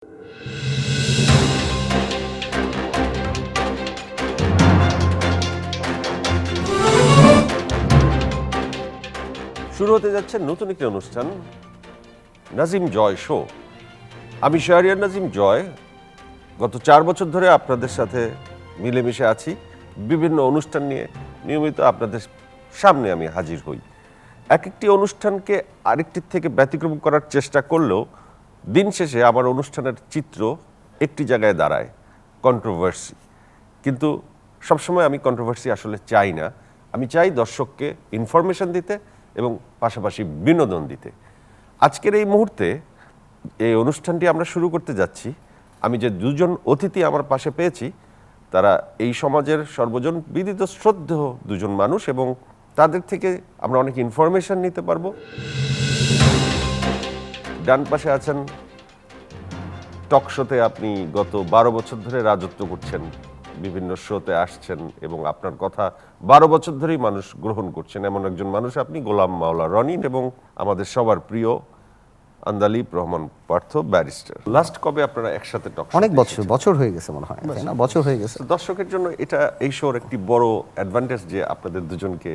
শুরু হতে যাচ্ছে নতুন একটি অনুষ্ঠান, নাজিম জয় শো। আমি শাহরিয়ার নাজিম জয়। গত 4 বছর ধরে আপনাদের সাথে মিলেমিশে আছি। বিভিন্ন অনুষ্ঠান নিয়ে নিয়মিত আপনাদের সামনে আমি হাজির হই। এক একটি অনুষ্ঠানকে আরেকটির থেকে ব্যতিক্রম করার চেষ্টা করলেও দিন শেষে আমার অনুষ্ঠানের চিত্র একটি জায়গায় দাঁড়ায়, কন্ট্রোভার্সি। কিন্তু সবসময় আমি কন্ট্রোভার্সি আসলে চাই না। আমি চাই দর্শককে ইনফরমেশন দিতে এবং পাশাপাশি বিনোদন দিতে। আজকের এই মুহূর্তে এই অনুষ্ঠানটি আমরা শুরু করতে যাচ্ছি। আমি যে দুজন অতিথি আমার পাশে পেয়েছি, তারা এই সমাজের সর্বজন বিদিত শ্রদ্ধেয় দুজন মানুষ এবং তাদের থেকে আমরা অনেক ইনফরমেশন নিতে পারবো। ডান পাশে আছেন, টক শোতে আপনি গত 12 বছর ধরে রাজত্ব করছেন, বিভিন্ন শোতে আসছেন এবং আপনার কথা 12 বছর ধরেই মানুষ গ্রহণ করছেন, এমন একজন মানুষ আপনি, গোলাম মাওলা রনিন, এবং আমাদের সবার প্রিয় আন্দালিব রহমান পার্থ, ব্যারিস্টার। লাস্ট কবে আপনারা একসাথে টক শোতে অনেক বছর হয়ে গেছে মনে হয়, তাই না? বছর হয়ে গেছে। দর্শকের জন্য এটা এই শোর একটি বড় অ্যাডভান্টেজ যে আপনাদের দুজনকে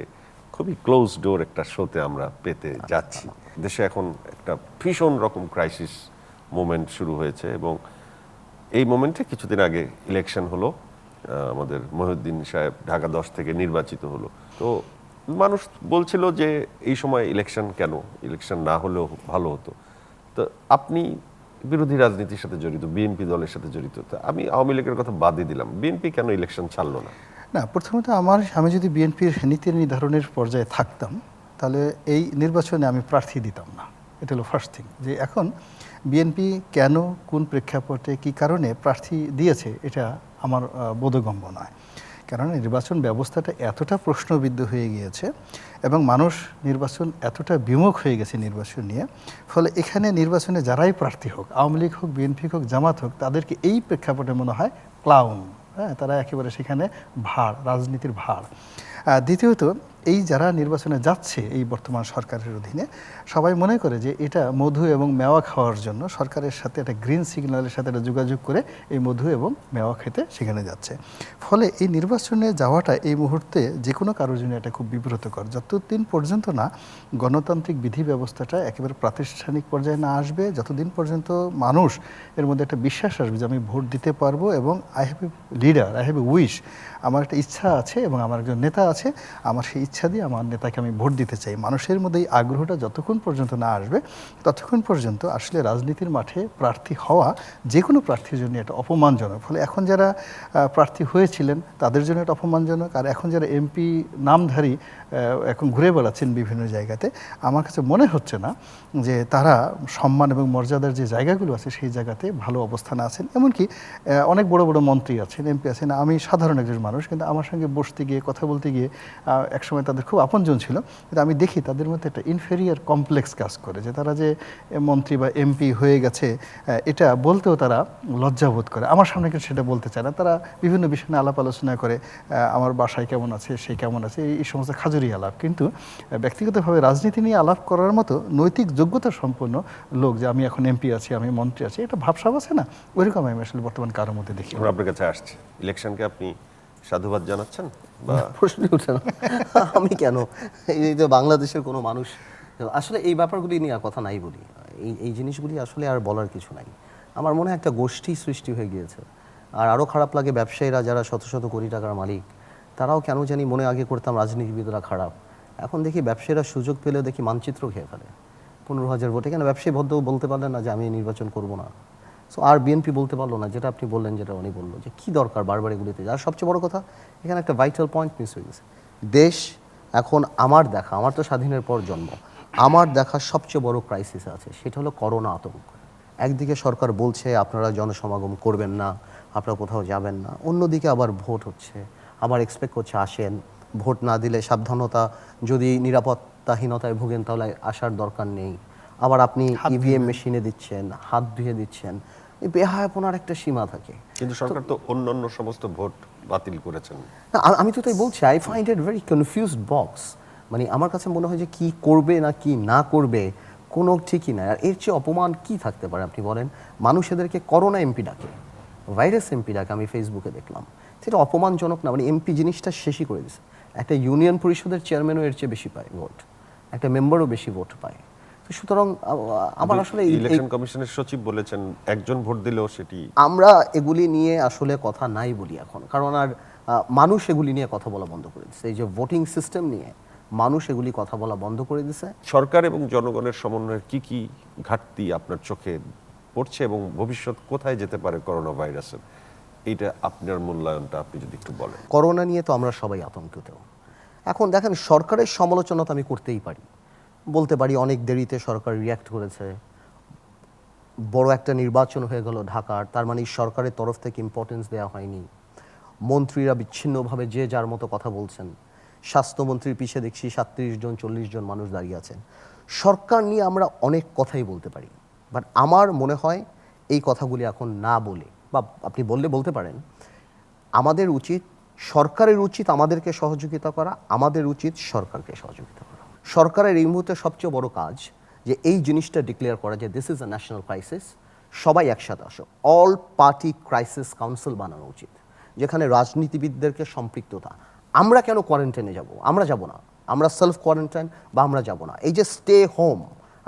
খুবই ক্লোজ ডোর একটা শোতে আমরা পেতে যাচ্ছি। দেশে এখন একটা ভীষণ রকম ক্রাইসিস মোমেন্ট শুরু হয়েছে এবং এই মোমেন্টে কিছুদিন আগে ইলেকশন হলো। আমাদের মহিউদ্দিন সাহেব ঢাকা 10 থেকে নির্বাচিত হলো। তো মানুষ বলছিল যে এই সময় ইলেকশন কেন, ইলেকশন না হলেও ভালো হতো। তো আপনি বিরোধী রাজনীতির সাথে জড়িত, বিএনপি দলের সাথে জড়িত। তো আমি আওয়ামী লীগের কথা বাদই দিলাম, বিএনপি কেন ইলেকশন ছাড়লো না? না, প্রথমত আমি যদি বিএনপির নীতি নির্ধারণের পর্যায়ে থাকতাম তাহলে এই নির্বাচনে আমি প্রার্থী দিতাম না। এটা হলো ফার্স্ট থিং। যে এখন বিএনপি কেন, কোন প্রেক্ষাপটে, কী কারণে প্রার্থী দিয়েছে এটা আমার বোধগম্য নয়। কারণ নির্বাচন ব্যবস্থাটা এতটা প্রশ্নবিদ্ধ হয়ে গিয়েছে এবং মানুষ নির্বাচন এতটা বিমুখ হয়ে গেছে নির্বাচন নিয়ে, ফলে এখানে নির্বাচনে যারাই প্রার্থী হোক, আওয়ামী লীগ হোক, বিএনপি হোক, জামাত হোক, তাদেরকে এই প্রেক্ষাপটে মনে হয় ক্লাউন। হ্যাঁ, তারা একেবারে সেখানে ভাড়, রাজনীতির ভাড়। দ্বিতীয়ত, এই যারা নির্বাচনে যাচ্ছে এই বর্তমান সরকারের অধীনে, সবাই মনে করে যে এটা মধু এবং মেওয়া খাওয়ার জন্য সরকারের সাথে একটা গ্রিন সিগন্যালের সাথে একটা যোগাযোগ করে এই মধু এবং মেওয়া খেতে সেখানে যাচ্ছে। ফলে এই নির্বাচনে যাওয়াটা এই মুহূর্তে যে কোনো কারোর জন্য এটা খুব বিব্রতকর। যতদিন পর্যন্ত না গণতান্ত্রিক বিধি ব্যবস্থাটা একেবারে প্রাতিষ্ঠানিক পর্যায়ে না আসবে, যতদিন পর্যন্ত মানুষ এর মধ্যে একটা বিশ্বাস আসবে যে আমি ভোট দিতে পারবো এবং I have a leader, I have a wish, আমার একটা ইচ্ছা আছে এবং আমার একজন নেতা আছে, আমার সেই ইচ্ছা দিয়ে আমার নেতাকে আমি ভোট দিতে চাই। মানুষের মধ্যে এই আগ্রহটা যতক্ষণ পর্যন্ত না আসবে ততক্ষণ পর্যন্ত আসলে রাজনীতির মাঠে প্রার্থী হওয়া যে কোনো প্রার্থীর জন্য এটা অপমানজনক। ফলে এখন যারা প্রার্থী হয়েছিলেন তাদের জন্য এটা অপমানজনক। আর এখন যারা এমপি নামধারী এখন ঘুরে বেড়াচ্ছেন বিভিন্ন জায়গাতে, আমার কাছে মনে হচ্ছে না যে তারা সম্মান এবং মর্যাদার যে জায়গাগুলো আছে সেই জায়গাতে ভালো অবস্থানে আছেন। এমনকি অনেক বড় বড় মন্ত্রী আছেন, এমপি আছেন। আমি সাধারণ একজন মানুষ, কিন্তু আমার সঙ্গে বসতে গিয়ে, কথা বলতে গিয়ে একসময় তাদের খুব আপনজন ছিল, কিন্তু আমি দেখি তাদের মধ্যে একটা ইনফেরিয়ার কমপ্লেক্স কাজ করে, যে তারা যে মন্ত্রী বা এমপি হয়ে গেছে এটা বলতেও তারা লজ্জাবোধ করে। আমার সামনে কিন্তু সেটা বলতে চায় না। তারা বিভিন্ন বিষয় নিয়ে আলাপ আলোচনা করে, আমার বাসায় কেমন আছে, সে কেমন আছে, এই সমস্ত খাজুরি আলাপ। কিন্তু ব্যক্তিগতভাবে রাজনীতি নিয়ে আলাপ করার মতো নৈতিক যোগ্যতা সম্পন্ন লোক, যে আমি এখন এমপি আছি, আমি মন্ত্রী আছি, এটা ভাবসাব আছে না, ওইরকম আমি আসলে বর্তমান কারোর মধ্যে দেখি। আপনার কাছে আসছে, ইলেকশনকে আপনি সাধুবাদ জানাচ্ছেন? বা প্রশ্নই উঠে না। আমি কেন, এই যে বাংলাদেশের কোনো মানুষ আসলে এই ব্যাপারগুলি নিয়ে আর কথা নাই বলি, এই জিনিসগুলি আসলে আর বলার কিছু নাই। আমার মনে হয় একটা গোষ্ঠী সৃষ্টি হয়ে গিয়েছে। আর আরও খারাপ লাগে ব্যবসায়ীরা, যারা শত শত কোটি টাকার মালিক, তারাও কেন জানি, মনে আগে করতাম রাজনীতিবিদরা খারাপ, এখন দেখি ব্যবসায়ীরা সুযোগ পেলে দেখি মানচিত্র খেয়ে ফেলে। 15,000 ভোটে কেন ব্যবসায়ী ভদ্র বলতে পারলেন না যে আমি নির্বাচন করব না? সো আর বিএনপি বলতে পারলো না, যেটা আপনি বললেন, যেটা উনি বললো, যে কী দরকার বারবার এগুলিতে। আর সবচেয়ে বড় কথা, এখানে একটা ভাইটাল পয়েন্ট মিস হয়ে গেছে। দেশ এখন আমার তো স্বাধীনের পর জন্ম, আমার দেখা সবচেয়ে বড় ক্রাইসিস আছে, সেটা হলো করোনা আতঙ্ক। একদিকে সরকার বলছে আপনারা জনসমাগম করবেন না, আপনারা কোথাও যাবেন না, অন্যদিকে আবার ভোট হচ্ছে, আবার এক্সপেক্ট করছে আসেন, ভোট না দিলে সাবধানতা, যদি নিরাপত্তাহীনতায় ভোগেন তাহলে আসার দরকার নেই। আবার আপনি ইভিএম মেশিনে দিচ্ছেন, হাত ধুয়ে দিচ্ছেন, এই বেহায়াপনার একটা সীমা থাকে। কিন্তু সরকার তো অন্যান্য সমস্ত ভোট বাতিল করেছেন। আমি তো তাই বলছি, I find it very confused box. মানে আমার কাছে মনে হয় যে কি করবে না কি না করবে, কোনো ঠিকই নাই। আর এর চেয়ে অপমান কি থাকতে পারে আপনি বলেন? মানুষ এদেরকে করোনা এমপি ডাকে, ভাইরাস এমপি ডাকে, আমি ফেসবুকে দেখলাম। সেটা অপমানজনক না? মানে এমপি জিনিসটা শেষই করে দিছে। একটা ইউনিয়ন পরিষদের চেয়ারম্যানও এর চেয়ে বেশি পায় ভোট, একটা মেম্বারও বেশি ভোট পায়। তো সুতরাং আমার আসলে ইলেকশন কমিশনের সচিব বলেছেন একজন ভোট দিলেও সেটি আমরা এগুলি নিয়ে আসলে কথা নাই বলি এখন, কারণ আর মানুষ এগুলি নিয়ে কথা বলা বন্ধ করে দিচ্ছে। এই যে ভোটিং সিস্টেম নিয়ে মানুষ এগুলি কথা বলা বন্ধ করে দিছে। সরকার এবং জনগণের সমন্বয়ের কি ঘাটতি আপনার চোখে পড়ছে এবং ভবিষ্যৎ কোথায় যেতে পারে করোনা ভাইরাসের, এইটা আপনার মূল্যায়নটা আপনি যদি একটু বলেন। করোনা নিয়ে তো আমরা সবাই আতঙ্কিত। এখন দেখেন, সরকারের সমালোচনা তো আমি করতেই পারি, বলতে পারি অনেক দেরিতে সরকার রিয়্যাক্ট করেছে, বড় একটা নির্বাচন হয়ে গেল ঢাকার, তার মানে সরকারের তরফ থেকে ইম্পর্টেন্স দেওয়া হয়নি, মন্ত্রীরা বিচ্ছিন্নভাবে যে যার মতো কথা বলছেন, স্বাস্থ্যমন্ত্রীর পিছিয়ে দেখছি 37 জন 40 জন মানুষ দাঁড়িয়ে আছেন। সরকার নিয়ে আমরা অনেক কথাই বলতে পারি, বাট আমার মনে হয় এই কথাগুলি এখন না বলে, বা আপনি বললে বলতে পারেন, আমাদের উচিত, সরকারের উচিত আমাদেরকে সহযোগিতা করা, আমাদের উচিত সরকারকে সহযোগিতা করা। সরকারের এই মুহূর্তে সবচেয়ে বড় কাজ যে এই জিনিসটা ডিক্লেয়ার করা যে this is a national crisis, সবাই একসাথে আসো, অল পার্টি ক্রাইসিস কাউন্সিল বানানো উচিত, যেখানে রাজনীতিবিদদেরকে সম্পৃক্ততা। আমরা কেন কোয়ারেন্টাইনে যাব? আমরা যাব না, আমরা সেলফ কোয়ারেন্টাইন বা আমরা যাব না। এই যে স্টে হোম,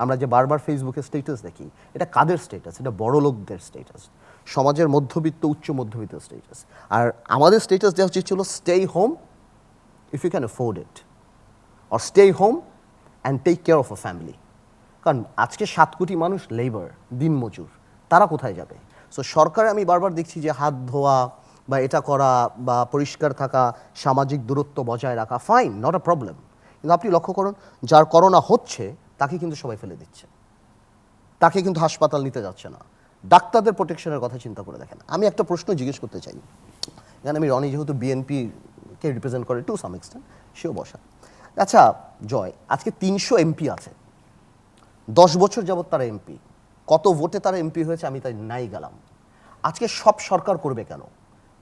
আমরা যে বারবার ফেসবুকে স্ট্যাটাস দেখি, এটা কাদের স্ট্যাটাস? এটা বড় লোকদের স্ট্যাটাস, সমাজের মধ্যবিত্ত উচ্চ মধ্যবিত্ত স্ট্যাটাস। আর আমাদের স্ট্যাটাস দেওয়া উচিত ছিল stay home if you can afford it, or stay home and take care of a family. কারণ আজকে 7 কোটি মানুষ লেবার, দিনমজুর, তারা কোথায় যাবে? সো সরকার, আমি বারবার দেখছি যে হাত ধোয়া বা এটা করা বা পরিষ্কার থাকা, সামাজিক দূরত্ব বজায় রাখা, ফাইন, নট আ প্রবলেম। কিন্তু আপনি লক্ষ্য করুন, যার করোনা হচ্ছে তাকে কিন্তু সবাই ফেলে দিচ্ছে, তাকে কিন্তু হাসপাতাল নিতে যাচ্ছে না। ডাক্তারদের প্রোটেকশনের কথা চিন্তা করে দেখেন। আমি একটা প্রশ্ন জিজ্ঞেস করতে চাই, এখানে আমি রনি যেহেতু বিএনপিকে রিপ্রেজেন্ট করে টু সাম এক্সটেন্ট, সেও বসা। আচ্ছা জয়, আজকে 300 এমপি আছে, 10 বছর যাবৎ তারা এমপি, কত ভোটে তারা এমপি হয়েছে আমি তাই নাই গেলাম। আজকে সব সরকার করবে কেন?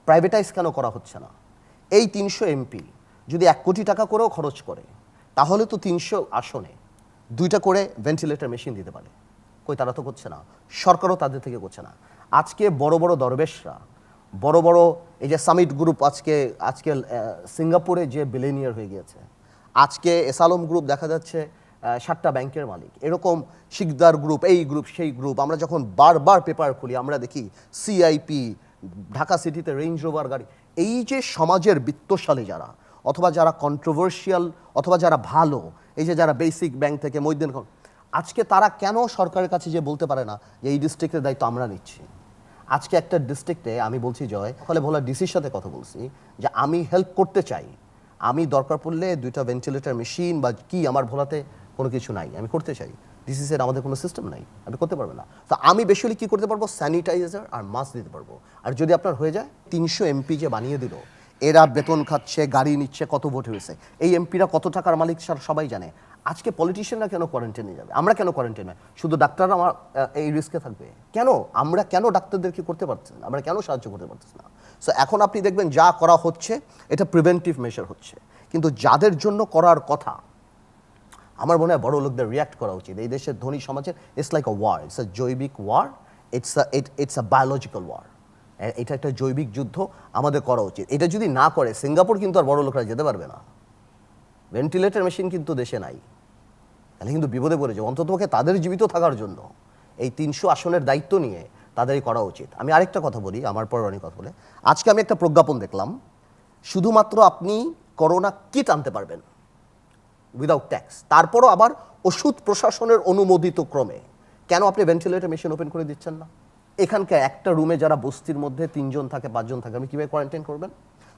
প্রাইভেটাইজ কেন করা হচ্ছে না? এই 300 এমপি যদি 1 কোটি টাকা করেও খরচ করে, তাহলে তো 300 আসনে 2টা করে ভেন্টিলেটর মেশিন দিতে পারে। কই, তারা তো করছে না, সরকারও তাদের থেকে করছে না। আজকে বড় বড় দরবেশরা, বড় বড় এই যে সামিট গ্রুপ, আজকে সিঙ্গাপুরে যে বিলিয়নিয়ার হয়ে গিয়েছে, আজকে এসালম গ্রুপ দেখা যাচ্ছে 7টা ব্যাংকের মালিক, এরকম শিকদার গ্রুপ, এই গ্রুপ সেই গ্রুপ। আমরা যখন বারবার পেপার খুলি আমরা দেখি সিআইপি, ঢাকা সিটিতে রেঞ্জ রোভার গাড়ি। এই যে সমাজের বিত্তশালী যারা, অথবা যারা কন্ট্রোভার্সিয়াল, অথবা যারা ভালো, এই যে যারা বেসিক ব্যাংক থেকে মহিউদ্দিন, আজকে তারা কেন সরকারের কাছে যে বলতে পারে না যে এই ডিস্ট্রিক্টের দায়িত্ব আমরা নিচ্ছি? আজকে একটা ডিস্ট্রিক্টে আমি বলছি জয়, সকালে ভোলা ডিসির সাথে কথা বলছি যে আমি হেল্প করতে চাই, আমি দরকার পড়লে 2টা ভেন্টিলেটর মেশিন বা কি, আমার ভোলাতে কোনো কিছু নাই, আমি করতে চাই। ডিসিসের আমাদের কোনো সিস্টেম নাই, আপনি করতে পারবেন না। তো আমি বেশি কি করতে পারবো? স্যানিটাইজার আর মাস্ক দিতে পারবো। আর যদি আপনার হয়ে যায়, 300 এমপি যে বানিয়ে দিল, এরা বেতন খাচ্ছে, গাড়ি নিচ্ছে, কত ভোট হয়েছে, এই এমপিরা কত টাকার মালিক সবাই জানে। আজকে পলিটিশিয়ানরা কেন কোয়ারেন্টাইনে যাবে? আমরা কেন কোয়ারেন্টাইনে? শুধু ডাক্তাররা আমার এই রিস্কে থাকবে কেন? আমরা কেন ডাক্তারদেরকে করতে পারছি না? আমরা কেন সাহায্য করতে পারতেছি না? সো এখন আপনি দেখবেন যা করা হচ্ছে এটা প্রিভেন্টিভ মেজার হচ্ছে, কিন্তু যাদের জন্য করার কথা, আমার মনে হয় বড় লোকদের রিয়াক্ট করা উচিত। এই দেশের ধনী সমাজের it's like a war, it's a জৈবিক war, it's a biological war. এটা একটা জৈবিক যুদ্ধ, আমাদের করা উচিত। এটা যদি না করে, সিঙ্গাপুর কিন্তু আর বড় লোকরা যেতে পারবে না। ভেন্টিলেটর মেশিন কিন্তু দেশে নাই, তাহলে কিন্তু বিপদে পড়ে যায়। অন্ততপক্ষে তাদের জীবিত থাকার জন্য এই 300 আসনের দায়িত্ব নিয়ে তাদেরই করা উচিত। আমি আরেকটা কথা বলি, আমার পর অনেক কথা বলে, আজকে আমি একটা প্রজ্ঞাপন দেখলাম, শুধুমাত্র আপনি করোনা কিট আনতে পারবেন উইদাউট ট্যাক্স, তারপরও আবার ওষুধ প্রশাসনের অনুমোদিত ক্রমে। কেন আপনি ভেন্টিলেটর মেশিন ওপেন করে দিচ্ছেন না? এখানকার একটা রুমে যারা বস্তির মধ্যে 3 জন থাকে, 5 জন থাকে, আপনি কীভাবে কোয়ারেন্টাইন করবেন?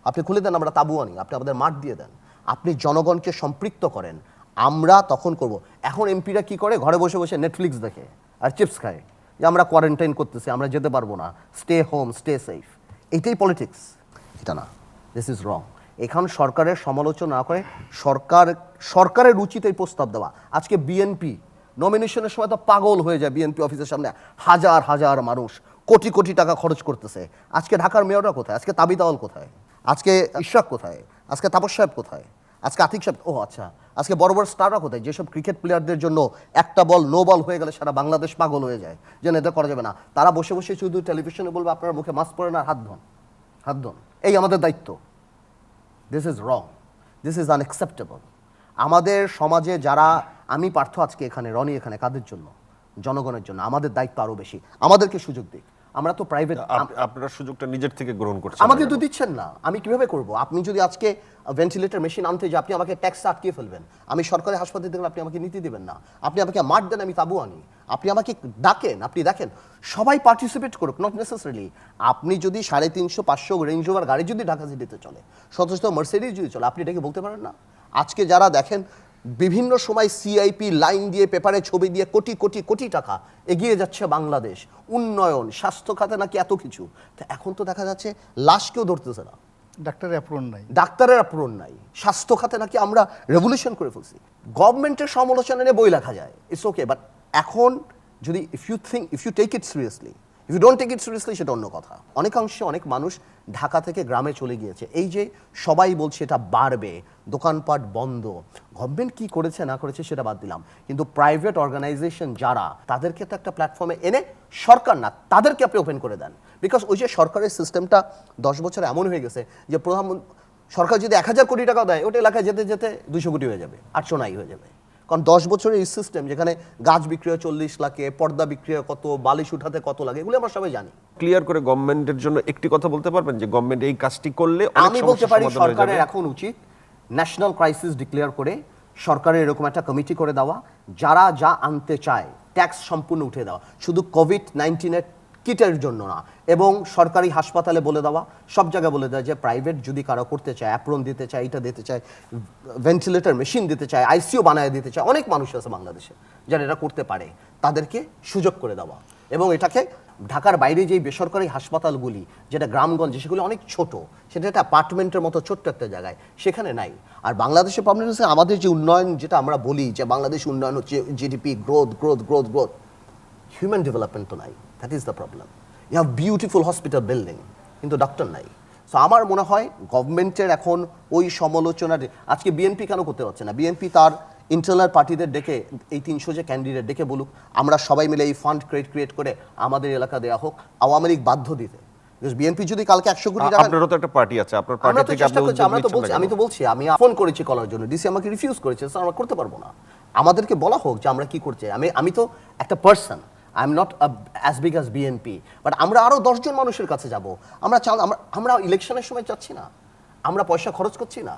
আপনি খুলে দেন, আমরা তাবু আনি, আপনি আমাদের মাঠ দিয়ে দেন, আপনি জনগণকে সম্পৃক্ত করেন, আমরা তখন করব। এখন এমপিরা কি করে? ঘরে বসে বসে নেটফ্লিক্স দেখে আর চিপস খায়, যে আমরা কোয়ারেন্টাইন করতেছি, আমরা যেতে পারবো না, স্টে হোম, স্টে সেফ। এটাই পলিটিক্স? এটা না, দিস ইজ রং। এখন সরকারের সমালোচনা না করে সরকারের উচিত এই প্রস্তাব দেওয়া। আজকে বিএনপি নমিনেশনের সময় তো পাগল হয়ে যায়, বিএনপি অফিসের সামনে হাজার হাজার মানুষ কোটি কোটি টাকা খরচ করতেছে। আজকে ঢাকার মেয়ররা কোথায়? আজকে তাবিদ আওয়াল কোথায়? আজকে ইশরাক কোথায়? আজকে তাপস সাহেব কোথায়? আজকে আতিক সাহেব, ও আচ্ছা, আজকে বড় বড় স্টাররা কোথায়, যেসব ক্রিকেট প্লেয়ারদের জন্য একটা বল নো বল হয়ে গেলে সারা বাংলাদেশ পাগল হয়ে যায়, যেন এটা করা যাবে না, তারা বসে বসে শুধু টেলিভিশনে বলবে আপনার মুখে মাস্ক পরে না, হাত ধোন, হাত ধোন, এই আমাদের দায়িত্ব। This is wrong, this is unacceptable. আমাদের সমাজে যারা, আমি পার্থ আজকে এখানে, রনি এখানে, কাদের জন্য? জনগণের জন্য। আমাদের দায়িত্ব আরো বেশি, আমাদেরকে সুযোগ দিক। আমরা তো প্রাইভেট, আপনারা সুযোগটা নিজের থেকে গ্রহণ করছেন, আমাকে তো দিচ্ছেন না, আমি কিভাবে করব? আপনি যদি আজকে ভেন্টিলেটর মেশিন আনতে যে আপনি আমাকে ট্যাক্স আটকিয়ে ফেলবেন, আমি সরকারি হাসপাতালে দেখবেন আপনি আমাকে নীতি দিবেন না, আপনি আমাকে মাঠ দেন আমি তাবু আনি, আপনি আমাকে ডাকেন, আপনি দেখেন সবাই পার্টিসিপেট করুক, নট নেসেসারিলি। আপনি যদি 350-500 রেঞ্জ রোভার গাড়ি যদি ঢাকা সিটিতে চলে, শত মার্সিডিজ যদি চলে, আপনি এটাকে বলতে পারেন না? আজকে যারা দেখেন বিভিন্ন সময় সিআইপি লাইন দিয়ে, পেপারে ছবি দিয়ে কোটি কোটি কোটি টাকা এগিয়ে যাচ্ছে বাংলাদেশ, উন্নয়ন, স্বাস্থ্য খাতে নাকি এত কিছু, তো এখন তো দেখা যাচ্ছে লাশ কেউ ধরতেছে না, ডাক্তারের অ্যাপ্রন নাই, ডাক্তারের পূরণ নাই, স্বাস্থ্য খাতে নাকি আমরা রেভলিউশন করে ফেলছি। গভর্নমেন্টের সমালোচনা নিয়ে বই লেখা যায়, ইটস ওকে, বাট এখন যদি if you take it seriously, if you don't take it seriously, সেটা অন্য কথা। অনেকাংশে অনেক মানুষ ঢাকা থেকে গ্রামে চলে গিয়েছে, এই যে সবাই বলছে এটা বাড়বে, দোকানপাট বন্ধ, গভর্নমেন্ট কি করেছে না করেছে সেটা বাদ দিলাম, কিন্তু প্রাইভেট অর্গানাইজেশন যারা, তাদেরকে তো একটা প্ল্যাটফর্মে এনে, সরকার না তাদেরকে আপনি ওপেন করে দেন। বিকজ ওই যে সরকারের সিস্টেমটা 10 বছর এমন হয়ে গেছে যে প্রধানমন্ত্রী, সরকার যদি 1000 কোটি টাকা দেয়, ওটা এলাকায় যেতে যেতে 200 কোটি হয়ে যাবে, 800 নাই হয়ে যাবে। কারণ 10 বছরের এই সিস্টেম, যেখানে গাছ বিক্রি হয় 40 লাখে, পর্দা বিক্রি হয় কত, বালিশ উঠাতে কত লাগে, এগুলো আমরা সবাই জানি। ক্লিয়ার করে গভর্নমেন্টের জন্য একটি কথা বলতে পারবেন যে গভর্নমেন্ট এই কাজটি করলে আমি বলতে পারি সরকারের এখন উচিত ন্যাশনাল ক্রাইসিস ডিক্লেয়ার করে সরকারের এরকম একটা কমিটি করে দেওয়া, যারা যা আনতে চায় ট্যাক্স সম্পূর্ণ উঠে দেওয়া, শুধু কোভিড-19 কিটের জন্য না, এবং সরকারি হাসপাতালে বলে দেওয়া, সব জায়গায় বলে দেওয়া যে প্রাইভেট যদি কারো করতে চায়, অ্যাপ্রন দিতে চায়, এটা দিতে চায়, ভেন্টিলেটর মেশিন দিতে চায়, আইসিইউ বানায় দিতে চায়, অনেক মানুষ আছে বাংলাদেশে যারা এটা করতে পারে, তাদেরকে সুযোগ করে দেওয়া। এবং এটাকে ঢাকার বাইরে যেই বেসরকারি হাসপাতালগুলি, যেটা গ্রামগঞ্জে, সেগুলো অনেক ছোট, সেটা একটা অ্যাপার্টমেন্টের মতো ছোট্ট একটা জায়গায়, সেখানে নাই। আর বাংলাদেশের প্রবলেম হচ্ছে আমাদের যে উন্নয়ন, যেটা আমরা বলি যে বাংলাদেশ উন্নয়ন হচ্ছে GDP growth growth growth growth, human development তো নাই, that is the problem. You have beautiful hospital building, কিন্তু ডক্টর নাই। সো আমার মনে হয় গভর্নমেন্টের এখন ওই সমালোচনা, আজকে বিএনপি কেন করতে পারছে না? বিএনপি তার ইন্টারনাল পার্টিদের ডেকে, এই 300 যে ক্যান্ডিডেট ডেকে বলুক, আমরা সবাই মিলে এই ফান্ড ক্রিয়েট করে আমাদের এলাকা দেওয়া হোক, আওয়ামী লীগ বাধ্য দিতে। বিএনপি যদি কালকে 100 কোটি টাকা, আপনারও তো একটা পার্টি আছে, আপনার পার্টি থেকে আপনি উদ্যোগ নিচ্ছেন না? আমি তো বলছি, আমি ফোন করেছি করার জন্য, ডিসি আমাকে রিফিউজ করেছে, স্যার আমরা করতে পারবো না। আমাদেরকে বলা হোক যে আমরা কি করতে, আমি তো একটা person, I am not as big as BNP, but আমরা আরো 10 জন মানুষের কাছে যাব। আমরা ইলেকশনের সময় যাচ্ছি না, আমরা পয়সা খরচ করছি না।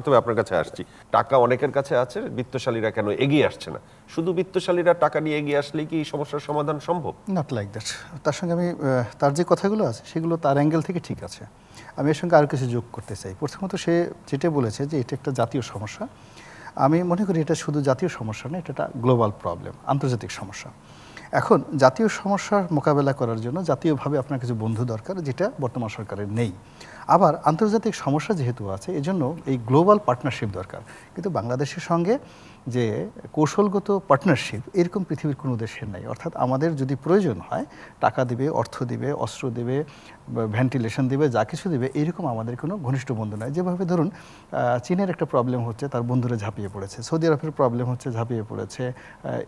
তবে আপনার কাছে আসছি, টাকা অনেকের কাছে আছে, বিত্তশালীরা কেন এগিয়ে আসছে না? শুধু বিত্তশালীরা টাকা নিয়ে এগিয়ে আসলেই কি এই সমস্যার সমাধান সম্ভব? Not like that. তার সঙ্গে আমি তার যে কথাগুলো আছে সেগুলো তার অ্যাঙ্গেল থেকে ঠিক আছে, আমি এর সঙ্গে আরও কিছু যোগ করতে চাই। প্রথমত সে যেটা বলেছে যে এটা একটা জাতীয় সমস্যা, আমি মনে করি এটা শুধু জাতীয় সমস্যা না, এটা একটা গ্লোবাল প্রবলেম, আন্তর্জাতিক সমস্যা। এখন জাতীয় সমস্যার মোকাবেলা করার জন্য জাতীয়ভাবে আপনার কিছু বন্ধু দরকার, যেটা বর্তমান সরকারের নেই। আবার আন্তর্জাতিক সমস্যা যেহেতু আছে, এজন্য এই গ্লোবাল পার্টনারশিপ দরকার। কিন্তু বাংলাদেশের সঙ্গে যে কৌশলগত পার্টনারশিপ, এরকম পৃথিবীর কোনো দেশের নাই। অর্থাৎ আমাদের যদি প্রয়োজন হয়, টাকা দিবে, অর্থ দিবে, অস্ত্র দিবে, ভেন্টিলেশন দিবে, যা কিছু দিবে, এইরকম আমাদের কোনো ঘনিষ্ঠ বন্ধু নয়। যেভাবে ধরুন চীনের একটা প্রবলেম হচ্ছে, তার বন্ধুরা ঝাঁপিয়ে পড়েছে, সৌদি আরবের প্রবলেম হচ্ছে, ঝাঁপিয়ে পড়েছে,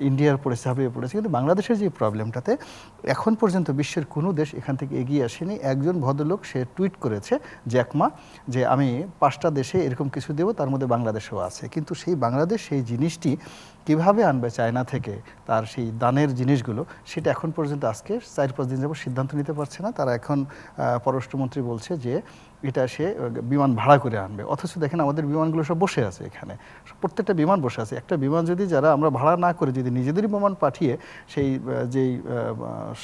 ইন্ডিয়ার পড়েছে, ঝাঁপিয়ে পড়েছে। কিন্তু বাংলাদেশের যে প্রবলেমটাতে এখন পর্যন্ত বিশ্বের কোনো দেশ এখান থেকে এগিয়ে আসেনি। একজন ভদ্রলোক সে টুইট করেছে জ্যাকমা, যে আমি 5টা দেশে এরকম কিছু দেবো, তার মধ্যে বাংলাদেশও আছে। কিন্তু সেই বাংলাদেশ সেই জিনিসটি কিভাবে আনবে চায়না থেকে, তার সেই দানের জিনিসগুলো, সেটা এখন পর্যন্ত আজকে 4-5 দিন যাবত সিদ্ধান্ত নিতে পারছে না। তারা এখন পররাষ্ট্রমন্ত্রী বলছে যে এটা সে বিমান ভাড়া করে আনবে। অথচ দেখেন আমাদের বিমানগুলো সব বসে আছে এখানে, প্রত্যেকটা বিমান বসে আছে। একটা বিমান যদি যারা আমরা ভাড়া না করে, যদি নিজেদেরই বিমান পাঠিয়ে সেই যেই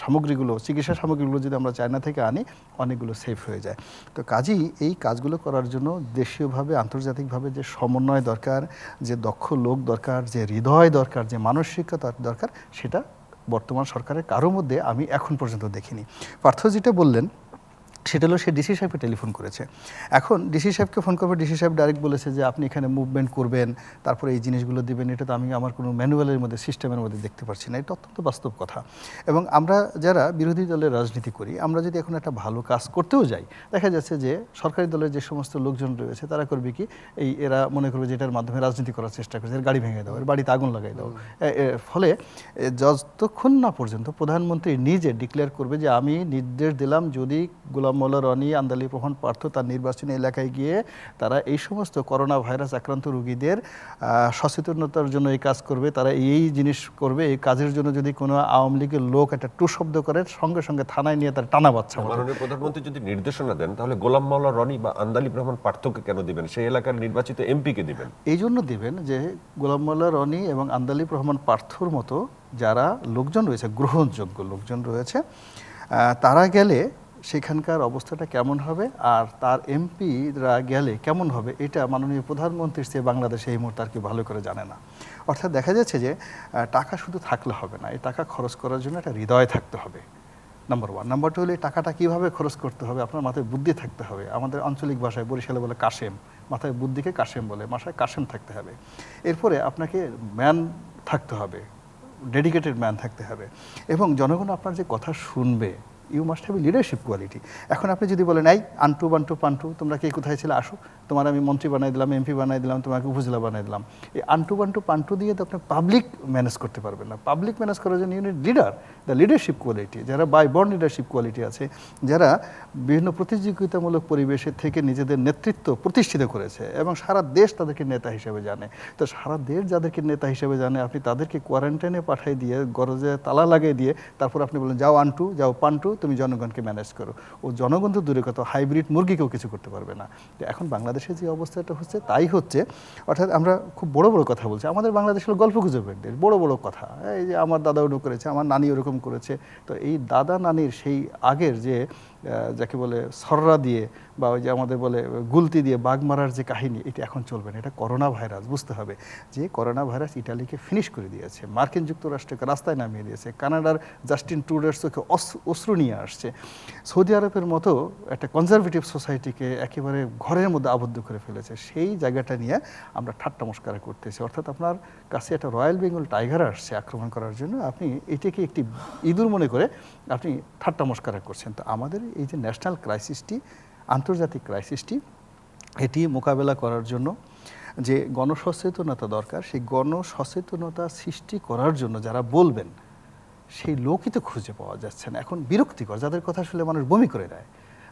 সামগ্রীগুলো, চিকিৎসা সামগ্রীগুলো যদি আমরা চায়না থেকে আনি, অনেকগুলো সেফ হয়ে যায়। তো কাজেই এই কাজগুলো করার জন্য দেশীয়ভাবে, আন্তর্জাতিকভাবে যে সমন্বয় দরকার, যে দক্ষ লোক দরকার, যে হৃদয় দরকার, যে মানসিকতা দরকার, সেটা বর্তমান সরকারের কারোর মধ্যে আমি এখন পর্যন্ত দেখিনি। পার্থ যেটা বললেন সেটা হলো সে ডিসি সাহেবকে টেলিফোন করেছে। এখন ডিসি সাহেবকে ফোন করবে, ডিসি সাহেব ডাইরেক্ট বলেছে যে আপনি এখানে মুভমেন্ট করবেন, তারপরে এই জিনিসগুলো দিবেন, এটা তো আমি আমার কোনো ম্যানুয়ালের মধ্যে সিস্টেমের মধ্যে দেখতে পাচ্ছি না। এটা অত্যন্ত বাস্তব কথা। এবং আমরা যারা বিরোধী দলের রাজনীতি করি, আমরা যদি এখন একটা ভালো কাজ করতেও যাই, দেখা যাচ্ছে যে সরকারি দলের যে সমস্ত লোকজন রয়েছে তারা করবে কি, এরা মনে করবে যে এটার মাধ্যমে রাজনীতি করার চেষ্টা করছে, এর গাড়ি ভেঙে দাও, এর বাড়িতে আগুন লাগাই দাও। ফলে যতক্ষণ না পর্যন্ত প্রধানমন্ত্রী নিজে ডিক্লেয়ার করবে যে আমি নির্দেশ দিলাম যদি গোলাম মোল্লা রনি, আন্দালি প্রহন পার্থ তার নির্বাচনী এলাকায় গিয়ে তারা এই সমস্ত করোনা ভাইরাস আক্রান্ত রোগীদের সচেতনতার জন্য এই কাজ করবে, তারা এই জিনিস করবে, এই কাজের জন্য যদি কোনো আওয়ামী লীগের লোক একটা টু শব্দ করে, সঙ্গে সঙ্গে থানায় নিয়ে তার টানা বাচ্চা। মাননীয় প্রধানমন্ত্রী যদি নির্দেশনা দেন তাহলে গোলাম মাওলা রনি বা আন্দালিব রহমান পার্থকে কেন দিবেন? সেই এলাকার নির্বাচিত এমপিকে দিবেন। এই জন্য দিবেন যে গোলাম মোল্লা রনি এবং আন্দালিব রহমান পার্থর মতো যারা লোকজন রয়েছে, গ্রহণযোগ্য লোকজন রয়েছে, তারা গেলে সেখানকার অবস্থাটা কেমন হবে আর তার এমপিরা গেলে কেমন হবে, এটা মাননীয় প্রধানমন্ত্রীর চেয়ে বাংলাদেশে এই মুহূর্তে আর কি ভালো করে জানে না। অর্থাৎ দেখা যাচ্ছে যে টাকা শুধু থাকলে হবে না, এই টাকা খরচ করার জন্য একটা হৃদয় থাকতে হবে, নাম্বার ওয়ান। নাম্বার টু হলে এই টাকাটা কীভাবে খরচ করতে হবে, আপনার মাথায় বুদ্ধি থাকতে হবে। আমাদের আঞ্চলিক ভাষায় বরিশালে বলে কাশেম, মাথায় বুদ্ধিকে কাশেম বলে, মাথায় কাশেম থাকতে হবে। এরপরে আপনাকে ম্যান থাকতে হবে, ডেডিকেটেড ম্যান থাকতে হবে, এবং জনগণ আপনার যে কথা শুনবে। You must have leadership quality. এখন আপনি যদি বলেন এই আন্টু বান্টু পান্টু তোমরা কে কোথায় ছিল, আসো, তোমার আমি মন্ত্রী বানাই দিলাম, এমপি বানাই দিলাম, তোমাকে উপজেলা বানাই দিলাম, এই আন্টু বান্টু পান্টু দিয়ে তো আপনি পাবলিক ম্যানেজ করতে পারবেন না। পাবলিক ম্যানেজ করার জন্য unit leader, the leadership quality, যারা বাই বর্ন লিডারশিপ কোয়ালিটি আছে, যারা বিভিন্ন প্রতিযোগিতামূলক পরিবেশের থেকে নিজেদের নেতৃত্ব প্রতিষ্ঠিত করেছে এবং সারা দেশ তাদেরকে নেতা হিসেবে জানে। তো সারা দেশ যাদেরকে নেতা হিসেবে জানে, আপনি তাদেরকে কোয়ারেন্টাইনে পাঠিয়ে দিয়ে, গরজে তালা লাগিয়ে দিয়ে, তারপর আপনি বলেন যাও আন্টু, যাও পান্টু, তুমি জনগণকে ম্যানেজ করো। ও জনগণ তো দূরে কত, হাইব্রিড মুরগিকেও কিছু করতে পারবে না। এখন বাংলাদেশে যে অবস্থাটা হচ্ছে তাই হচ্ছে। অর্থাৎ আমরা খুব বড় বড় কথা বলছি, আমাদের বাংলাদেশের গল্প গুজবের দেশ, বড় বড় কথা, এই যে আমার দাদা ওরকম করেছে, আমার নানি ওরকম করেছে। তো এই দাদা নানির সেই আগের যে যাকে বলে সররা দিয়ে বা ওই যে আমাদের বলে গুলতি দিয়ে বাঘ মারার যে কাহিনী, এটা এখন চলবে না। এটা করোনা ভাইরাস, বুঝতে হবে যে করোনা ভাইরাস ইটালিকে ফিনিশ করে দিয়েছে, মার্কিন যুক্তরাষ্ট্রকে রাস্তায় নামিয়ে দিয়েছে, কানাডার জাস্টিন ট্রুডোর চোখে অশ্রু নিয়ে আসছে, সৌদি আরবের মতো একটা কনজারভেটিভ সোসাইটিকে একেবারে ঘরের মধ্যে আবদ্ধ করে ফেলেছে। সেই জায়গাটা নিয়ে আমরা ঠাট্টা মস্করা করতেছি। অর্থাৎ আপনার কাছে একটা রয়্যাল বেঙ্গল টাইগার আসছে আক্রমণ করার জন্য, আপনি এটাকে একটি ইঁদুর মনে করে আপনি ঠাট্টা মস্করা করছেন। তো আমাদের এই যে ন্যাশনাল ক্রাইসিসটি, আন্তর্জাতিক ক্রাইসিসটি, এটি মোকাবেলা করার জন্য যে গণসচেতনতা দরকার, সেই গণসচেতনতা সৃষ্টি করার জন্য যারা বলবেন সেই লোকই তো খুঁজে পাওয়া যাচ্ছে না। এখন বিরক্তিকর, যাদের কথা শুনলে মানুষ বমি করে দেয়,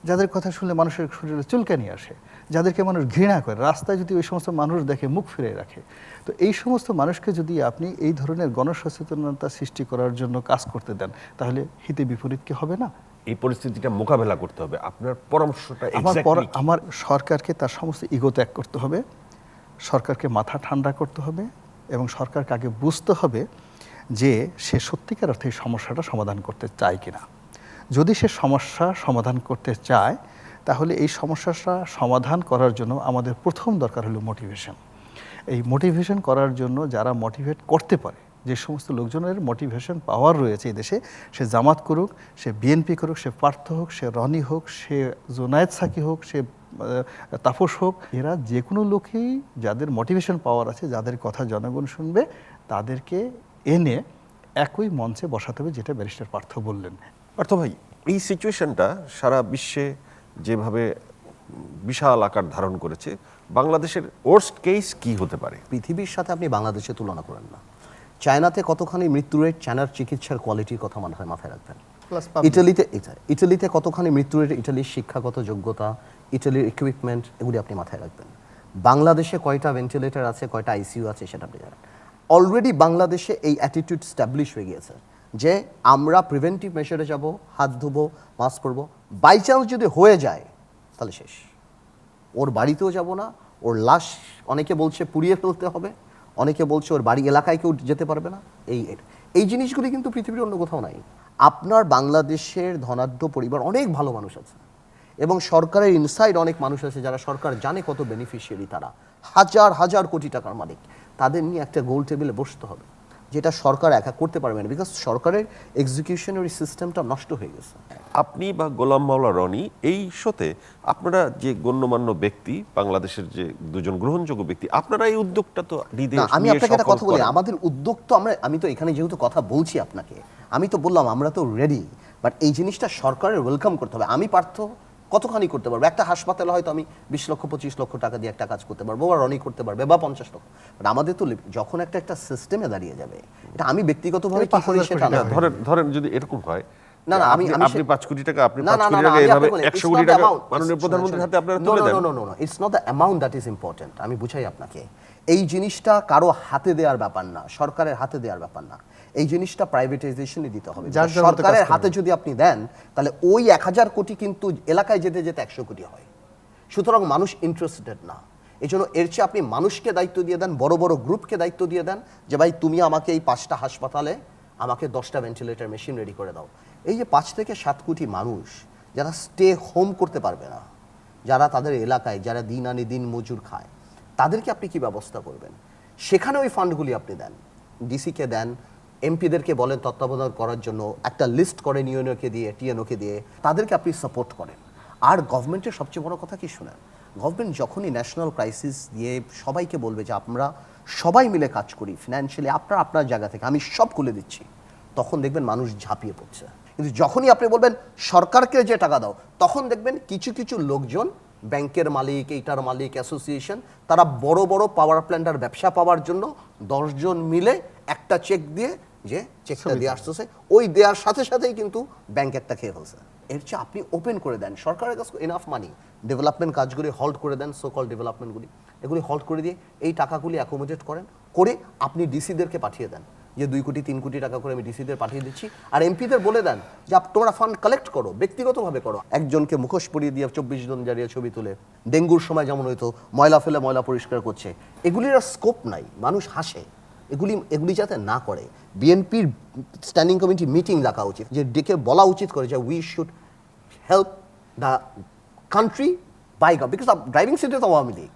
যাদের কথা শুনলে মানুষের শরীরে চুলকানি আসে, যাদেরকে মানুষ ঘৃণা করে, রাস্তায় যদি ওই সমস্ত মানুষ দেখে মুখ ফিরে রাখে। তো এই সমস্ত মানুষকে যদি আপনি এই ধরনের গণসচেতনতা সৃষ্টি করার জন্য কাজ করতে দেন, তাহলে হিতে বিপরীত কি হবে না? এই পরিস্থিতিটা মোকাবেলা করতে হবে, আপনার পরামর্শটা আমার সরকারকে তার সমস্ত ইগো ত্যাগ করতে হবে, সরকারকে মাথা ঠান্ডা করতে হবে, এবং সরকারকে আগে বুঝতে হবে যে সে সত্যিকার অর্থে এই সমস্যাটা সমাধান করতে চায় কিনা। যদি সে সমস্যা সমাধান করতে চায়, তাহলে এই সমস্যাটা সমাধান করার জন্য আমাদের প্রথম দরকার হলো মোটিভেশন। এই মোটিভেশন করার জন্য যারা মোটিভেট করতে পারে, যে সমস্ত লোকজনের মোটিভেশন পাওয়ার রয়েছে এই দেশে, সে জামাত করুক, সে বিএনপি করুক, সে পার্থ হোক, সে রনি হোক, সে জোনায়েদ সাকি হোক, সে তাপস হোক, এরা যে কোনো লোকেই যাদের মোটিভেশন পাওয়ার আছে, যাদের কথা জনগণ শুনবে, তাদেরকে এনে একই মঞ্চে বসাতে হবে, যেটা ব্যারিস্টার পার্থ বললেন। পার্থ ভাই, এই সিচুয়েশনটা সারা বিশ্বে যেভাবে বিশাল আকার ধারণ করেছে, বাংলাদেশের ওয়ার্স্ট কেস কি হতে পারে? পৃথিবীর সাথে আপনি বাংলাদেশে তুলনা করেন না। চায়নাতে কতখানি মৃত্যু রেট, চায়নার চিকিৎসার কোয়ালিটির কথা মাথায় রাখবেন। ইটালিতে কতখানি মৃত্যু রেট, ইটালির শিক্ষাগত যোগ্যতা, ইটালির ইকুইপমেন্ট, এগুলি আপনি মাথায় রাখবেন। বাংলাদেশে কয়টা ভেন্টিলেটর আছে, কয়টা আইসিইউ আছে, সেটা আপনি জানেন। অলরেডি বাংলাদেশে এই অ্যাটিটিউড স্ট্যাবলিশ হয়ে গিয়েছে যে আমরা প্রিভেন্টিভ মেজারে যাব, হাত ধুবো, মাস্ক পরবো। বাই চান্স যদি হয়ে যায় তাহলে শেষ, ওর বাড়িতেও যাব না, ওর লাশ অনেকে বলছে পুড়িয়ে ফেলতে হবে, অনেকে বলছে ওর বাড়ি এলাকায় কেউ যেতে পারবে না। এই জিনিসগুলি কিন্তু পৃথিবীর অন্য কোথাও নাই। আপনার বাংলাদেশের ধনাঢ্য পরিবার, অনেক ভালো মানুষ আছে, এবং সরকারের ইনসাইড অনেক মানুষ আছে যারা সরকার জানে কত বেনিফিশিয়ারি, তারা হাজার হাজার কোটি টাকার মালিক। তাদের নিয়ে একটা গোল টেবিলে বসতে হবে যেটা সরকার একা করতে পারবে না, বিকজ সরকারের এক্সিকিউশনারি সিস্টেমটা নষ্ট হয়ে গেছে। আপনি বা গোলাম মাওলা রনি এই শোতে আপনারা যে গণ্যমান্য ব্যক্তি, বাংলাদেশের যে দুজন গ্রহণযোগ্য ব্যক্তি, আপনারা এই উদ্যোগটা তো না, আমি আপনাকে একটা কথা বলি, আমাদের উদ্যোগ তো আমি তো এখানে যেহেতু কথা বলছি আপনাকে, আমি তো বললাম আমরা তো রেডি, বাট এই জিনিসটা সরকারের ওয়েলকাম করতে হবে। আমি পার্থ কতখানি করতে পারবো? একটা হাসপাতালে হয়তো আমি 20 লক্ষ 25 লক্ষ টাকা দিয়ে একটা কাজ করতে পারবো, বা রনি করতে পারবে, বা 50 লক্ষ। বাট আমাদের তো যখন একটা সিস্টেমে দাঁড়িয়ে যাবে, এটা আমি ব্যক্তিগতভাবে কি করি সেটা না। ধরেন যদি এরকম হয়, না, না, আপনি 5 কোটি টাকা, আপনি 5 কোটি টাকা এইভাবে 100 কোটি টাকা মাননীয় প্রধানমন্ত্রীর হাতে আপনারা তুলে দেন। No, it's not the amount that is important. আমি বুঝাই আপনাকে, এই জিনিসটা কারো হাতে দেওয়ার ব্যাপার না, সরকারের হাতে দেওয়ার ব্যাপার না। এই জিনিসটা প্রাইভেটাইজেশনই দিতে হবে। সরকারের হাতে যদি আপনি দেন, তাহলে ওই 1000 কোটি কিন্তু এলাকায় যেতে যেতে 100 কোটি হয়। সুতরাং মানুষ ইন্টারেস্টেড না। এই জন্য এর চেয়ে আপনি মানুষকে দায়িত্ব দিয়ে দেন, বড় বড় গ্রুপকে দায়িত্ব দিয়ে দেন, যে ভাই তুমি আমাকে এই 5টা হাসপাতালে আমাকে 10টা ভেন্টিলেটর মেশিন রেডি করে দাও। এই যে 5 থেকে 7 কোটি মানুষ যারা স্টে হোম করতে পারবে না, যারা তাদের এলাকায়, যারা দিন আনি দিন মজুর খায়, তাদেরকে আপনি কি ব্যবস্থা করবেন? সেখানে ওই ফান্ডগুলি আপনি দেন, ডিসিকে দেন, এমপিদেরকে বলেন তত্ত্বাবধান করার জন্য, একটা লিস্ট করেন ইউএনওকে দিয়ে, টিএনওকে দিয়ে, তাদেরকে আপনি সাপোর্ট করেন। আর গভর্নমেন্টের সবচেয়ে বড় কথা কি শুনেন, গভর্নমেন্ট যখনই ন্যাশনাল ক্রাইসিস দিয়ে সবাইকে বলবে যে আমরা সবাই মিলে কাজ করি ফিনান্সিয়ালি, আপনার জায়গা থেকে আমি সব খুলে দিচ্ছি, তখন দেখবেন মানুষ ঝাঁপিয়ে পড়ছে। কিন্তু যখনই আপনি বলবেন সরকারকে যে টাকা দাও, তখন দেখবেন কিছু কিছু লোকজন, ব্যাংকের মালিক, এইটার মালিক, অ্যাসোসিয়েশন, তারা বড় বড় পাওয়ার প্ল্যান্টের ব্যবসা পাওয়ার জন্য 10 জন মিলে একটা চেক দিয়ে, যে চেকটা দিয়ে আসতেছে, ওই দেওয়ার সাথে সাথেই কিন্তু ব্যাংক একটা খেয়ে ফেলছে। এর চেয়ে আপনি ওপেন করে দেন, সরকারের কাছে এনাফ মানি, ডেভেলপমেন্ট কাজগুলি হল্ট করে দেন, সো কল ডেভেলপমেন্টগুলি, এগুলি হল্ট করে দিয়ে এই টাকাগুলি অ্যাকোমোডেট করেন, করে আপনি ডিসিদেরকে পাঠিয়ে দেন যে 2 কোটি 3 কোটি টাকা করে আমি ডিসিদের পাঠিয়ে দিচ্ছি। আর এমপিদের বলে দেন যে তোমরা ফান্ড কালেক্ট করো, ব্যক্তিগতভাবে করো। একজনকে মুখোশ পরিয়ে দিয়ে 24 জন দাঁড়িয়ে ছবি তুলে, ডেঙ্গুর সময় যেমন হয়তো ময়লা ফেলে ময়লা পরিষ্কার করছে, এগুলির আর স্কোপ নাই, মানুষ হাসে। এগুলি যাতে না করে, বিএনপির স্ট্যান্ডিং কমিটি মিটিং ডাকা উচিত, যে ডেকে বলা উচিত করে যে we should help the country by gov, because driving সিটে তো আওয়ামী লীগ।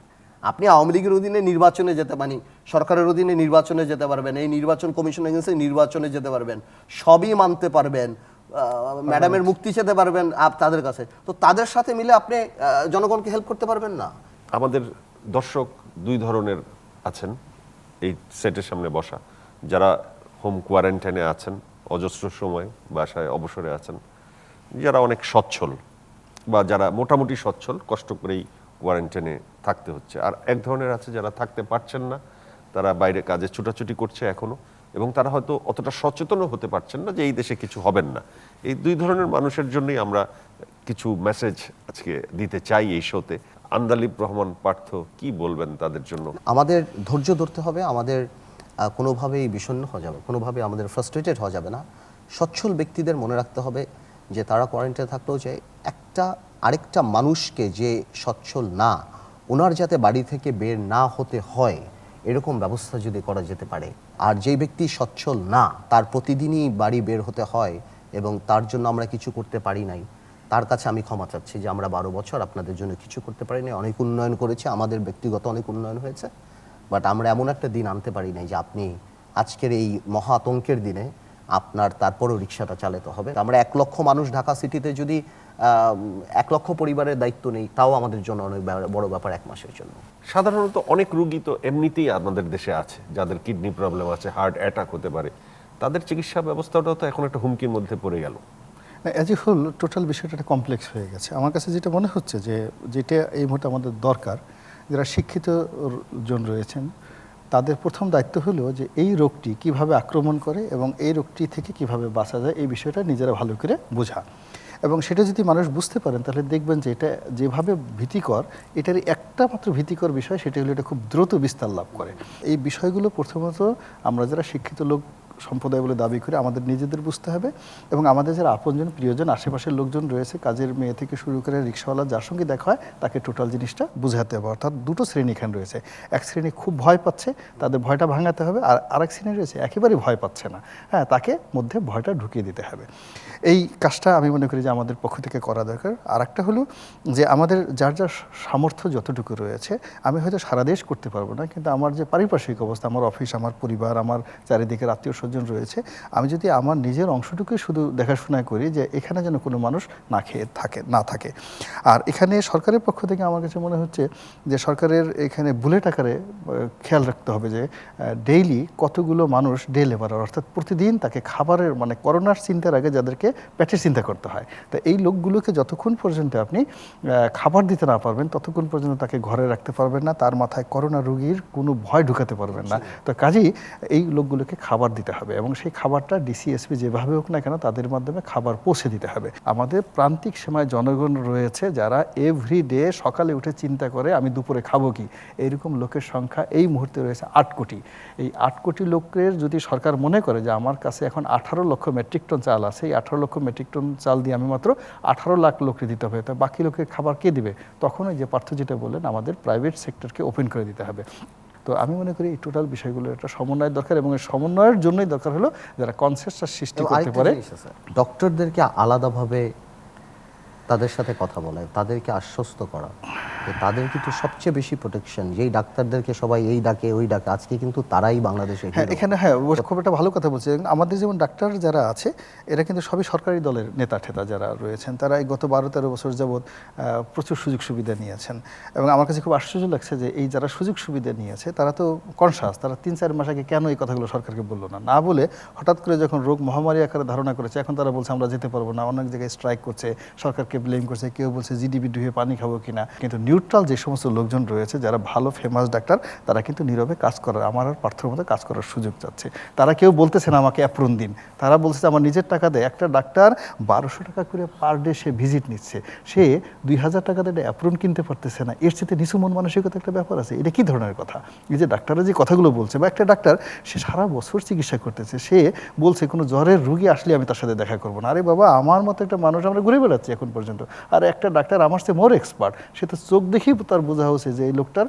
আপনি আওয়ামী লীগের অধীনে নির্বাচনে যেতে, মানে সরকারের অধীনে নির্বাচনে যেতে পারবেন, এই নির্বাচন কমিশন এগেন্সে নির্বাচনে যেতে পারবেন, সবই মানতে পারবেন, ম্যাডামের মুক্তি চেতে পারবেন তাদের কাছে, তো তাদের সাথে মিলে আপনি জনগণকে হেল্প করতে পারবেন না? আমাদের দর্শক 2 ধরনের আছেন এই সেটের সামনে বসা, যারা হোম কোয়ারেন্টাইনে আছেন, অজস্র সময় বাসায় অবসরে আছেন, যারা অনেক সচ্ছল বা যারা মোটামুটি সচ্ছল, কষ্ট করেই কোয়ারেন্টাইনে থাকতে হচ্ছে। আর এক ধরনের আছে যারা থাকতে পারছেন না, তারা বাইরে কাজে ছুটাছুটি করছে এখনো, এবং তারা হয়তো অতটা সচেতনও হতে পারছেন না যে এই দেশে কিছু হবেন না। এই 2 ধরনের মানুষের জন্যই আমরা কিছু মেসেজ আজকে দিতে চাই এই শোতে। আন্দালিব রহমান পার্থ, কি বলবেন তাদের জন্য? আমাদের ধৈর্য ধরতে হবে, আমাদের কোনোভাবেই বিষণ্ণ হওয়া যাবে, কোনোভাবে আমাদের ফ্রাস্ট্রেটেড হওয়া যাবে না। সচ্ছল ব্যক্তিদের মনে রাখতে হবে যে তারা কোয়ারেন্টাইনে থাকলেও যে আরেকটা মানুষকে, যে সচ্ছল না, ওনার যাতে বাড়ি থেকে বের না হতে হয়, এরকম ব্যবস্থা যদি করা যেতে পারে। আর যেই ব্যক্তি সচ্ছল না, তার প্রতিদিনই বাড়ি বের হতে হয় এবং তার জন্য আমরা কিছু করতে পারি নাই, তার কাছে আমি ক্ষমা চাচ্ছি যে আমরা 12 বছর আপনাদের জন্য কিছু করতে পারিনি। অনেক উন্নয়ন করেছে, আমাদের ব্যক্তিগত অনেক উন্নয়ন হয়েছে, বাট আমরা এমন একটা দিন আনতে পারি নাই যে আপনি আজকের এই মহা আতঙ্কের দিনে আপনার তারপরও রিক্সাটা চালাতে হবে। আমরা 1 লক্ষ মানুষ ঢাকা সিটিতে যদি 1 লক্ষ পরিবারের দায়িত্ব নেই, তাও আমাদের জন্য অনেক বড় ব্যাপার 1 মাসের জন্য। সাধারণত অনেক রোগী তো এমনিতেই আমাদের দেশে আছে, যাদের কিডনি প্রবলেম আছে, হার্ট অ্যাটাক হতে পারে, তাদের চিকিৎসা ব্যবস্থাটাও তো এখন একটা হুমকির মধ্যে পড়ে গেল। অ্যাজ এ হোল টোটাল বিষয়টা একটা কমপ্লেক্স হয়ে গেছে। আমার কাছে যেটা মনে হচ্ছে যে যেটা এই মুহূর্তে আমাদের দরকার, যারা শিক্ষিত জন রয়েছেন, তাদের প্রথম দায়িত্ব হলো যে এই রোগটি কিভাবে আক্রমণ করে এবং এই রোগটি থেকে কিভাবে বাঁচা যায়, এই বিষয়টা নিজেরা ভালো করে বোঝা। এবং সেটা যদি মানুষ বুঝতে পারেন, তাহলে দেখবেন যে এটা যেভাবে ভীতিকর, এটার একটা মাত্র ভীতিকর বিষয়, সেটা হলো এটা খুব দ্রুত বিস্তার লাভ করে। এই বিষয়গুলো প্রথমত আমরা যারা শিক্ষিত লোক সম্প্রদায় বলে দাবি করে আমাদের নিজেদের বুঝতে হবে, এবং আমাদের যারা আপনজন প্রিয়জন আশেপাশের লোকজন রয়েছে, কাজের মেয়ে থেকে শুরু করে রিক্সাওয়ালা যার সঙ্গে দেখা হয় তাকে টোটাল জিনিসটা বুঝাতে হবে। অর্থাৎ দুটো শ্রেণী এখানে রয়েছে, এক শ্রেণী খুব ভয় পাচ্ছে, তাদের ভয়টা ভাঙাতে হবে, আর আরেক শ্রেণী রয়েছে একেবারেই ভয় পাচ্ছে না, হ্যাঁ, তাকে মধ্যে ভয়টা ঢুকিয়ে দিতে হবে। এই কাজটা আমি মনে করি যে আমাদের পক্ষ থেকে করা দরকার। আর একটা হলো যে আমাদের যার যার সামর্থ্য যতটুকু রয়েছে, আমি হয়তো সারা দেশ করতে পারবো না, কিন্তু আমার যে পারিপার্শ্বিক অবস্থা, আমার অফিস, আমার পরিবার, আমার চারিদিকের আত্মীয় স্বজন রয়েছে, আমি যদি আমার নিজের অংশটুকুই শুধু দেখাশোনা করি যে এখানে যেন কোনো মানুষ না খেয়ে না থাকে। আর এখানে সরকারের পক্ষ থেকে আমার কাছে মনে হচ্ছে যে সরকারের এখানে বুলেট আকারে খেয়াল রাখতে হবে যে ডেইলি কতগুলো মানুষ ডে লেবারার, অর্থাৎ প্রতিদিন তাকে খাবারের মানে করোনার চিন্তার আগে যাদেরকে পেটের চিন্তা করতে হয়, তো এই লোকগুলোকে যতক্ষণ পর্যন্ত আপনি খাবার দিতে না পারবেন ততক্ষণ পর্যন্ত তাকে ঘরে রাখতে পারবেন না, তার মাথায় করোনা রোগীর কোনো ভয় ঢুকাতে পারবেন না। তো কাজেই এই লোকগুলোকে খাবার দিতে হবে, এবং সেই খাবারটা ডিসিএসপি যেভাবে হোক না কেন তাদের মাধ্যমে খাবার পৌঁছে দিতে হবে। আমাদের প্রান্তিক সীমায় জনগণ রয়েছে যারা এভরিডে সকালে উঠে চিন্তা করে আমি দুপুরে খাবো কি, এইরকম লোকের সংখ্যা এই মুহূর্তে রয়েছে 8 কোটি। এই 8 কোটি লোকের যদি সরকার মনে করে যে আমার কাছে এখন 18 লক্ষ মেট্রিক টন চাল আছে, এই 18 লক্ষ মেট্রিক টন চাল দিয়ে আমি মাত্র 18 লাখ লোককে দিতে হবে, তা বাকি লোকের খাবার কে দিবে? তখন ওই যে পার্থ যেটা বললেন, আমাদের প্রাইভেট সেক্টরকে ওপেন করে দিতে হবে। তো আমি মনে করি এই টোটাল বিষয়গুলো একটা সমন্বয়ের দরকার, এবং এই সমন্বয়ের জন্যই দরকার হলো যারা কনসেন্সাস সৃষ্টি করতে পারে। ডক্টরদেরকে আলাদাভাবে তাদের সাথে কথা বলা, তাদেরকে আশ্বস্ত করা যে তাদের কিন্তু সবচেয়ে বেশি প্রোটেকশন, যেই ডাক্তারদেরকে সবাই এই ডাকে ওই ডাকে, আজকে কিন্তু তারাই বাংলাদেশে এখানে খুব একটা ভালো কথা বলছে। আমাদের যেমন ডাক্তার যারা আছে এরা কিন্তু সবই সরকারি দলের নেতা ঠেতা যারা রয়েছেন, তারা এই গত 12-13 বছর যাবৎ প্রচুর সুযোগ সুবিধা নিয়েছেন, এবং আমার কাছে খুব আশ্চর্য লাগছে যে এই যারা সুযোগ সুবিধা নিয়েছে তারা তো কনসাস, তারা 3-4 মাস আগে কেন এই কথাগুলো সরকারকে বললো না বলে হঠাৎ করে যখন রোগ মহামারী আকারে ধারণা করেছে, এখন তারা বলছে আমরা যেতে পারবো না, অনেক জায়গায় স্ট্রাইক করছে, সরকারকে ব্লেম করছে, কেউ বলছে জিডিপি ডুবে পানি খাবো কিনা। কিন্তু নিউট্রাল যে সমস্ত লোকজন রয়েছে যারা ভালো ফেমাস ডাক্তার, তারা কিন্তু নীরবে কাজ করার, আমার আর পার্থর মতো কাজ করার সুযোগ চাচ্ছে। তারা কেউ বলতেছে না আমাকে অ্যাপ্রন দিন, তারা বলছে আমার নিজের টাকা দেয়। একটা ডাক্তার 1200 টাকা করে পার ডে সে ভিজিট নিচ্ছে, সে 2000 টাকা দিয়ে অ্যাপ্রন কিনতে পারতেছে না, এর চেয়ে নিচু মন মানসিকতা একটা ব্যাপার আছে। এটা কি ধরনের কথা? এই যে ডাক্তাররা যে কথাগুলো বলছে, বা একটা ডাক্তার সে সারা বছর চিকিৎসা করতেছে, সে বলছে কোনো জ্বরের রুগী আসলে আমি তার সাথে দেখা করবো না। আরে বাবা, আমার মতো একটা মানুষ আমরা ঘুরে বেড়াচ্ছি এখন পর্যন্ত, আর একটা ডাক্তার আমার চেয়ে মোর এক্সপার্ট, সে তো চোখ দেখেই তার বোঝা হচ্ছে যে এই লোকটার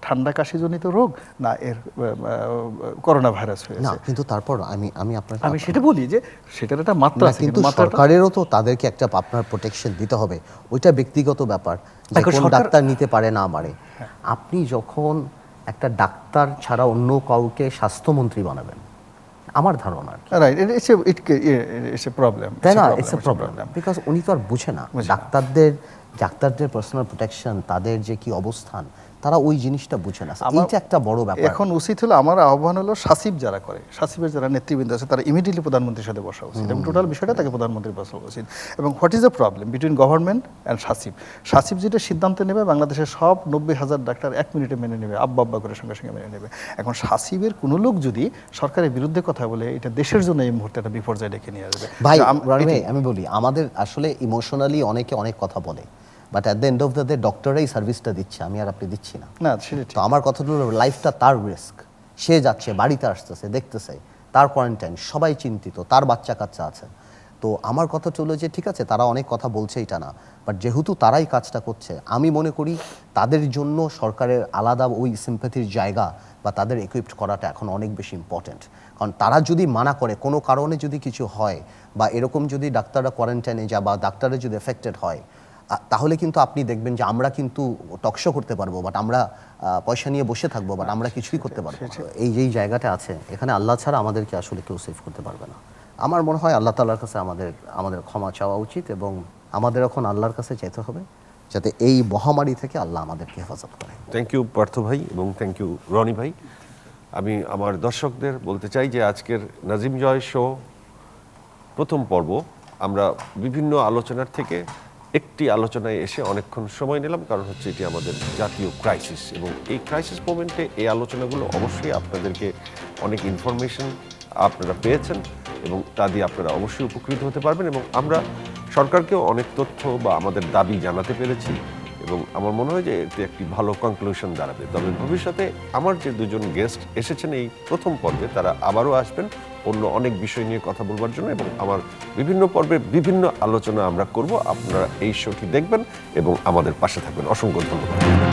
ঠান্ডা কাশিজনিত রোগ না এর করোনা ভাইরাস হয়েছে। না, কিন্তু তারপর আমি সেটা বলি যে সেটার একটা মাত্রা আছে, কিন্তু সরকারেরও তো তাদেরকে একটা আপনার প্রোটেকশন দিতে হবে, ওইটা ব্যক্তিগত ব্যাপার যে কোন ডাক্তার নিতে পারে না পারে। আপনি যখন একটা ডাক্তার ছাড়া অন্য কাউকে স্বাস্থ্যমন্ত্রী বানাবেন, আমার ধারণা রাইট, ইটস এ প্রবলেম, তাই না? ইটস এ প্রবলেম, বিকজ উনি তো আর বুঝে না ডাক্তারদের পার্সোনাল প্রোটেকশন, তাদের যে কি অবস্থান, তারা ওই জিনিসটা বুঝে না। এইটা একটা বড় ব্যাপার। এখন উচিত হলো, আমার আহ্বান হলো সাসিব যারা করে, সাসিবের যারা নেতৃবৃন্দ আছে তারা ইমিডিয়েটলি প্রধানমন্ত্রীর সাথে বসা উচিত, এবং টোটাল বিষয়টা তাকে প্রধানমন্ত্রী বসা উচিত। এবং what is the problem between government and সাসিব যেটা সিদ্ধান্ত নেবে, বাংলাদেশের সব 90,000 ডাক্তার 1 মিনিটে মেনে নেবে, আব্বা করে সঙ্গে সঙ্গে মেনে নেবে। এখন সাসিবের কোনো লোক যদি সরকারের বিরুদ্ধে কথা বলে, এটা দেশের জন্য এই মুহূর্তে একটা বিপর্যয় ডেকে নিয়ে আসবে। ভাই আমি বলি, আমাদের আসলে ইমোশনালি অনেকে অনেক কথা বলে, but at the end of the day ডক্টরাই সার্ভিসটা দিচ্ছে, আমি আর আপনি দিচ্ছি না। তো আমার কথা হলো লাইফটা তার রিস্ক, সে যাচ্ছে, বাড়িতে আসতেছে, দেখতেছে, তার কোয়ারেন্টাইন, সবাই চিন্তিত, তার বাচ্চা কাচ্চা আছে। তো আমার কথা হলো যে ঠিক আছে, তারা অনেক কথা বলছে এটা না, বাট যেহেতু তারাই কাজটা করছে, আমি মনে করি তাদের জন্য সরকারের আলাদা ওই সিম্প্যাথির জায়গা বা তাদের ইকুইপড করাটা এখন অনেক বেশি ইম্পর্টেন্ট। কারণ তারা যদি মানা করে, কোনো কারণে যদি কিছু হয়, বা এরকম যদি ডাক্তাররা কোয়ারেন্টাইনে যায় বা ডাক্তাররা যদি এফেক্টেড হয়, তাহলে কিন্তু আপনি দেখবেন যে আমরা কিন্তু টকশো করতে পারবো, বাট আমরা পয়সা নিয়ে বসে থাকবো, বাট আমরা কিছুই করতে পারবো। এই যেই জায়গাটা আছে, এখানে আল্লাহ ছাড়া আমাদেরকে আসলে কেউ সেভ করতে পারবে না। আমার মনে হয় আল্লাহ তাআলার কাছে আমাদের ক্ষমা চাওয়া উচিত, এবং আমাদের এখন আল্লাহর কাছে চাইতে হবে যাতে এই মহামারী থেকে আল্লাহ আমাদেরকে হেফাজত করে। থ্যাংক ইউ পার্থ ভাই, এবং থ্যাংক ইউ রনি ভাই। আমি আমার দর্শকদের বলতে চাই যে আজকের নাজিম জয় শো প্রথম পর্ব আমরা বিভিন্ন আলোচনার থেকে একটি আলোচনায় এসে অনেকক্ষণ সময় নিলাম, কারণ হচ্ছে এটি আমাদের জাতীয় ক্রাইসিস, এবং এই ক্রাইসিস মোমেন্টে এই আলোচনাগুলো অবশ্যই আপনাদেরকে অনেক ইনফরমেশন আপনারা পেয়েছেন, এবং তা দিয়ে আপনারা অবশ্যই উপকৃত হতে পারবেন। এবং আমরা সরকারকেও অনেক তথ্য বা আমাদের দাবি জানাতে পেরেছি, এবং আমার মনে হয় যে এটি একটি ভালো কনক্লুশন দাঁড়াবে। তবে ভবিষ্যতে আমার যে দুজন গেস্ট এসেছেন এই প্রথম পর্বে, তারা আবারও আসবেন অন্য অনেক বিষয় নিয়ে কথা বলবার জন্য, এবং আমার বিভিন্ন পর্বে বিভিন্ন আলোচনা আমরা করব। আপনারা এই শোটি দেখবেন এবং আমাদের পাশে থাকবেন। অসংখ্য ধন্যবাদ।